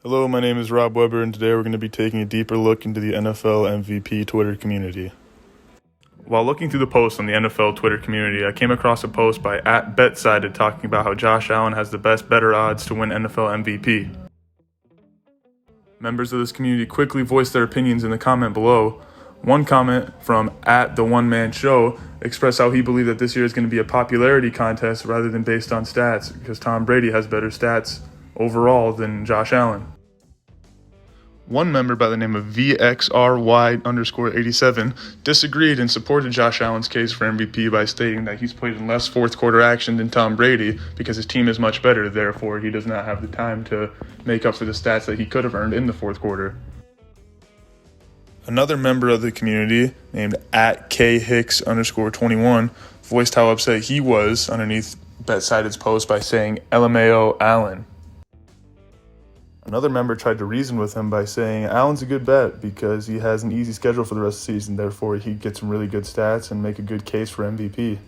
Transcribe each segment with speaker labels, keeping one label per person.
Speaker 1: Hello, my name is Rob Weber, and today we're going to be taking a deeper look into the NFL MVP Twitter community. While looking through the posts on the NFL Twitter community, I came across a post by @BetSided talking about how Josh Allen has the best better odds to win NFL MVP. Members of this community quickly voiced their opinions in the comment below. One comment from @TheOneManShow expressed how he believed that this year is going to be a popularity contest rather than based on stats, because Tom Brady has better stats overall than Josh Allen. One member by the name of VXRY_87 disagreed and supported Josh Allen's case for MVP by stating that he's played in less fourth quarter action than Tom Brady because his team is much better, therefore he does not have the time to make up for the stats that he could have earned in the fourth quarter. Another member of the community named @KHicks_21 voiced how upset he was underneath BetSided's post by saying LMAO Allen. Another member tried to reason with him by saying Allen's a good bet because he has an easy schedule for the rest of the season, therefore he gets some really good stats and make a good case for MVP.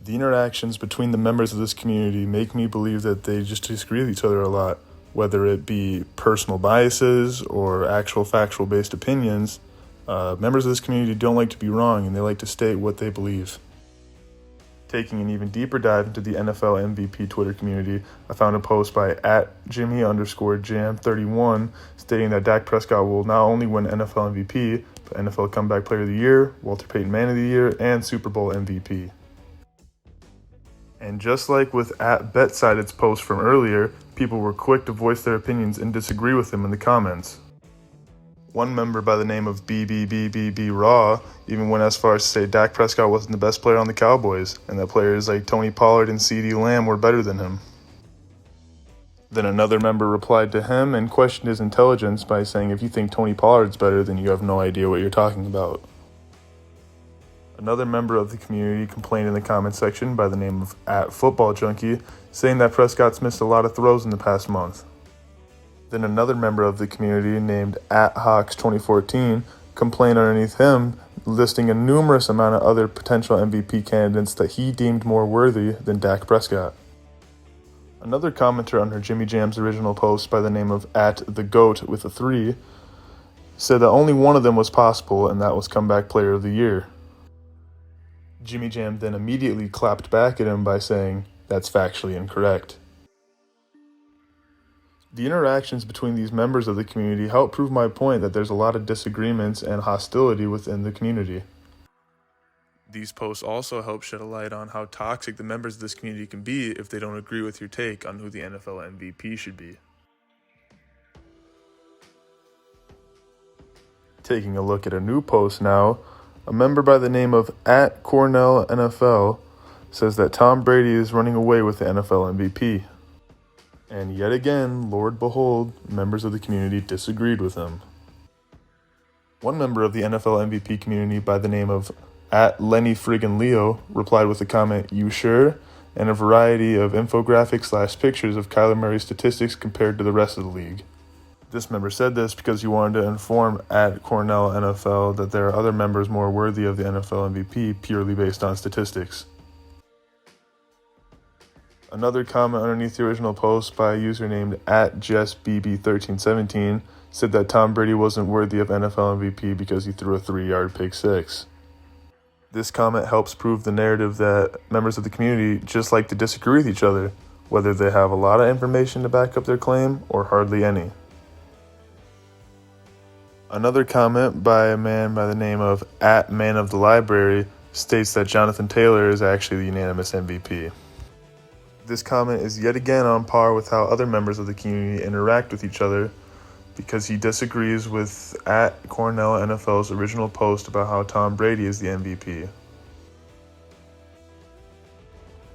Speaker 1: The interactions between the members of this community make me believe that they just disagree with each other a lot, whether it be personal biases or actual factual based opinions. Members of this community don't like to be wrong and they like to state what they believe. Taking an even deeper dive into the NFL MVP Twitter community, I found a post by @Jimmy_Jam31 stating that Dak Prescott will not only win NFL MVP, but NFL Comeback Player of the Year, Walter Payton Man of the Year, and Super Bowl MVP. And just like with @BetSided's post from earlier, people were quick to voice their opinions and disagree with him in the comments. One member by the name of BBBBB Raw even went as far as to say Dak Prescott wasn't the best player on the Cowboys, and that players like Tony Pollard and CeeDee Lamb were better than him. Then another member replied to him and questioned his intelligence by saying if you think Tony Pollard's better, then you have no idea what you're talking about. Another member of the community complained in the comment section by the name of @FootballJunkie, saying that Prescott's missed a lot of throws in the past month. Then another member of the community named @Hawks2014 complained underneath him, listing a numerous amount of other potential MVP candidates that he deemed more worthy than Dak Prescott. Another commenter under Jimmy Jam's original post by the name of @TheGoat3 said that only one of them was possible, and that was Comeback Player of the Year. Jimmy Jam then immediately clapped back at him by saying, "That's factually incorrect." The interactions between these members of the community help prove my point that there's a lot of disagreements and hostility within the community. These posts also help shed a light on how toxic the members of this community can be if they don't agree with your take on who the NFL MVP should be. Taking a look at a new post now, a member by the name of @CornellNFL says that Tom Brady is running away with the NFL MVP. And yet again, Lord behold, members of the community disagreed with him. One member of the NFL MVP community by the name of @LennyFriggin Leo replied with the comment, "You sure?" and a variety of infographics/pictures of Kyler Murray's statistics compared to the rest of the league. This member said this because he wanted to inform @CornellNFL that there are other members more worthy of the NFL MVP purely based on statistics. Another comment underneath the original post by a user named @JessBB1317 said that Tom Brady wasn't worthy of NFL MVP because he threw a 3-yard pick six. This comment helps prove the narrative that members of the community just like to disagree with each other, whether they have a lot of information to back up their claim or hardly any. Another comment by a man by the name of @ManOfTheLibrary states that Jonathan Taylor is actually the unanimous MVP. This comment is yet again on par with how other members of the community interact with each other, because he disagrees with @CornellNFL's original post about how Tom Brady is the MVP.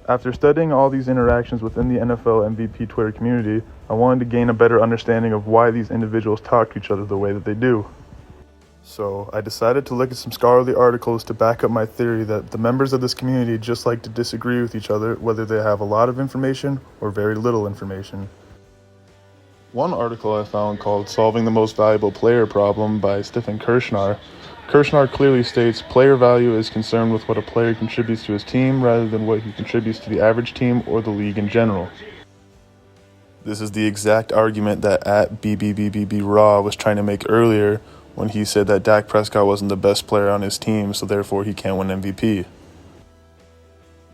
Speaker 1: After studying all these interactions within the NFL MVP Twitter community, I wanted to gain a better understanding of why these individuals talk to each other the way that they do. So I decided to look at some scholarly articles to back up my theory that the members of this community just like to disagree with each other, whether they have a lot of information or very little information. One article I found called "Solving the Most Valuable Player Problem" by Stephen Kirshner. Kirshner clearly states player value is concerned with what a player contributes to his team rather than what he contributes to the average team or the league in general. This is the exact argument that at BBBBB Raw was trying to make earlier when he said that Dak Prescott wasn't the best player on his team, so therefore he can't win MVP.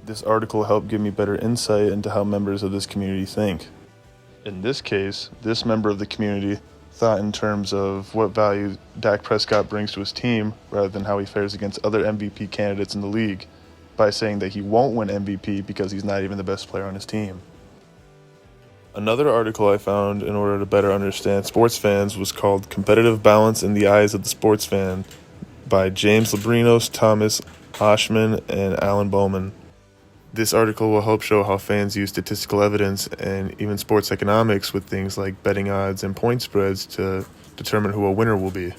Speaker 1: This article helped give me better insight into how members of this community think. In this case, this member of the community thought in terms of what value Dak Prescott brings to his team rather than how he fares against other MVP candidates in the league, by saying that he won't win MVP because he's not even the best player on his team. Another article I found in order to better understand sports fans was called Competitive Balance in the Eyes of the Sports Fan by James Labrinos, Thomas Oshman, and Alan Bowman. This article will help show how fans use statistical evidence and even sports economics with things like betting odds and point spreads to determine who a winner will be.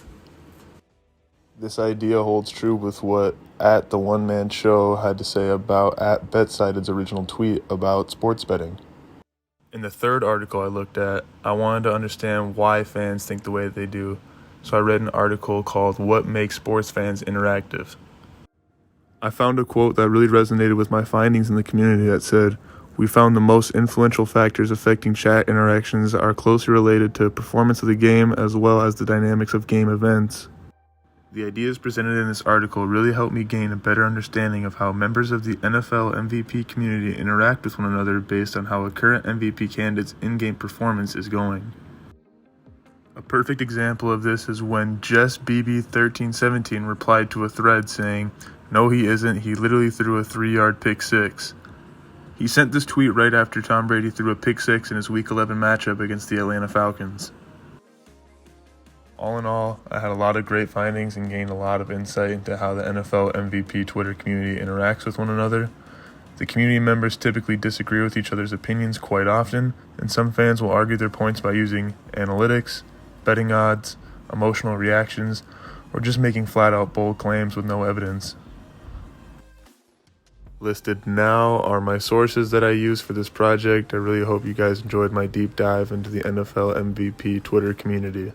Speaker 1: This idea holds true with what at the One Man Show had to say about at BetSided's original tweet about sports betting. In the third article I looked at, I wanted to understand why fans think the way that they do, so I read an article called What Makes Sports Fans Interactive. I found a quote that really resonated with my findings in the community that said, "We found the most influential factors affecting chat interactions are closely related to performance of the game as well as the dynamics of game events." The ideas presented in this article really helped me gain a better understanding of how members of the NFL MVP community interact with one another based on how a current MVP candidate's in-game performance is going. A perfect example of this is when JessBB1317 replied to a thread saying, "No, he isn't. He literally threw a 3-yard pick six." He sent this tweet right after Tom Brady threw a pick six in his Week 11 matchup against the Atlanta Falcons. All in all, I had a lot of great findings and gained a lot of insight into how the NFL MVP Twitter community interacts with one another. The community members typically disagree with each other's opinions quite often, and some fans will argue their points by using analytics, betting odds, emotional reactions, or just making flat-out bold claims with no evidence. Listed now are my sources that I use for this project. I really hope you guys enjoyed my deep dive into the NFL MVP Twitter community.